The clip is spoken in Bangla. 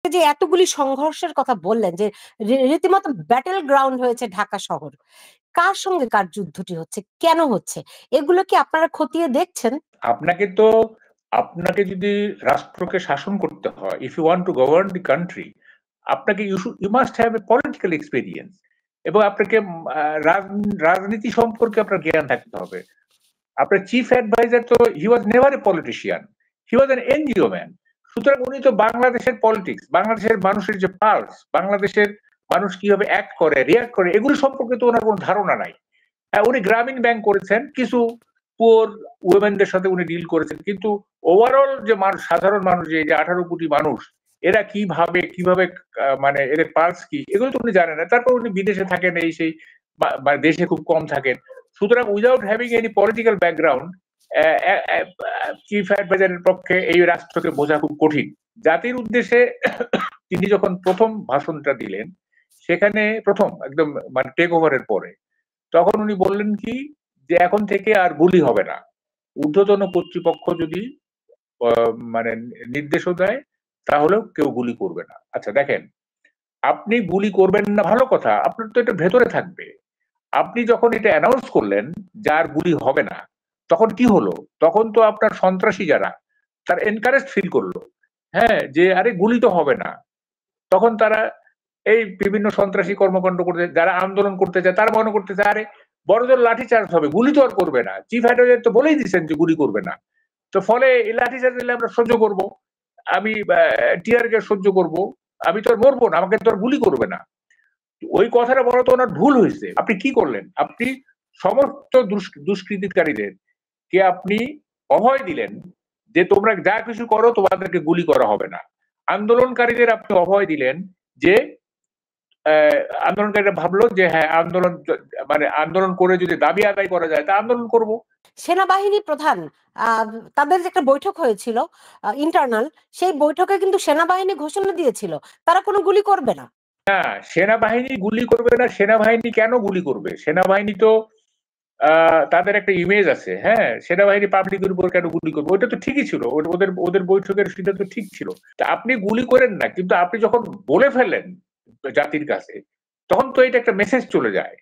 যে এতগুলি সংঘর্ষের কথা বললেন, যে রীতিমতো ব্যাটেল গ্রাউন্ড হয়েছে ঢাকা শহর, কার সঙ্গে কার যুদ্ধটি হচ্ছে, কেন হচ্ছে, এগুলো কি আপনারা খতিয়ে দেখছেন? আপনাকে যদি রাষ্ট্রকে শাসন করতে হয়, if you want to govern the country, আপনাকে you must have a political experience, এবং আপনাকে রাজনীতি সম্পর্কে আপনার জ্ঞান থাকতে হবে। আপনার চিফ অ্যাডভাইজার তো he was never a politician, he was an NGO man. সুতরাং উনি তো বাংলাদেশের পলিটিক্স, বাংলাদেশের মানুষের যে পালস, বাংলাদেশের মানুষ কিভাবে অ্যাক্ট করে, রিয়াক্ট করে, এগুলো সম্পর্কে তো ওনার কোনো ধারণা নাই। উনি গ্রামীণ ব্যাংক করেছেন, কিছু পুয়ার উইমেনদের সাথে উনি ডিল করেছেন, কিন্তু ওভারঅল যে মানুষ, সাধারণ মানুষ, যে 18 কোটি মানুষ, এরা কিভাবে কিভাবে মানে এদের পালস কি, এগুলো তো উনি জানেন না। তারপর উনি বিদেশে থাকেন, এই সেই দেশে খুব কম থাকেন। সুতরাং without having any political background, chief অ্যাডভাইজারের পক্ষে এই রাষ্ট্রকে বোঝা খুব কঠিন। জাতির উদ্দেশ্যে তিনি যখন প্রথম ভাষণটা দিলেন, সেখানে প্রথম একদম মানে টেক ওভারের পরে, তখন উনি বললেন কি, যে এখন থেকে আর গুলি হবে না, ঊর্ধ্বতন কর্তৃপক্ষ যদি মানে নির্দেশও দেয়, তাহলেও কেউ গুলি করবে না। আচ্ছা দেখেন, আপনি গুলি করবেন না ভালো কথা, আপনার তো এটা ভেতরে থাকবে। আপনি যখন এটা অ্যানাউন্স করলেন যার গুলি হবে না, তখন কি হলো? তখন তো আপনার সন্ত্রাসী যারা, তার এনকারেজ ফিল করলো, হ্যাঁ, যে আরে গুলি তো হবে না। তখন তারা এই বিভিন্ন সন্ত্রাসী কর্মকাণ্ড করতে, যারা আন্দোলন করতে চায়, তারা মনে করতেছে আরে বড়জোর লাঠিচার্জ হবে, গুলি তো আর করবে না। চিফ অ্যাডভাইজার তো বলেই দিচ্ছেন যে গুলি করবে না। তো ফলে এই লাঠিচার্জ দিলে আমরা সহ্য করব, আমি টিয়ার গ্যাস সহ্য করব, আমি তো আর মরবো না, আমাকে তো আর গুলি করবে না। ওই কথাটা বলা তো ওনার ভুল হয়েছে। আপনি কি করলেন? আপনি সমস্ত দুষ্কৃতিকারীদের কে আপনি অভয় দিলেন যে তোমরা যা কিছু করো, তোমাদেরকে গুলি করা হবে না। আন্দোলনকারীদের আপনি অভয় দিলেন যে আন্দোলনকারীরা ভাবলো যে হ্যাঁ, আন্দোলন মানে আন্দোলন করে যদি দাবি আদায় করা যায়, তা আন্দোলন করব। সেনাবাহিনী প্রধান, তাদের যে একটা বৈঠক হয়েছিল ইন্টারনাল, সেই বৈঠকে কিন্তু সেনাবাহিনী ঘোষণা দিয়েছিল তারা কোনো গুলি করবে না। না, সেনাবাহিনী গুলি করবে না। সেনাবাহিনী কেন গুলি করবে? সেনাবাহিনী তো তাদের একটা ইমেজ আছে, হ্যাঁ, সেনাবাহিনী পাবলিকের উপর কেন গুলি করবে? ওইটা তো ঠিকই ছিল, ওদের ওদের বৈঠকের সিদ্ধান্ত ঠিক ছিল। তা আপনি গুলি করেন না, কিন্তু আপনি যখন বলে ফেললেন জাতির কাছে, তখন তো এটা একটা মেসেজ চলে যায়।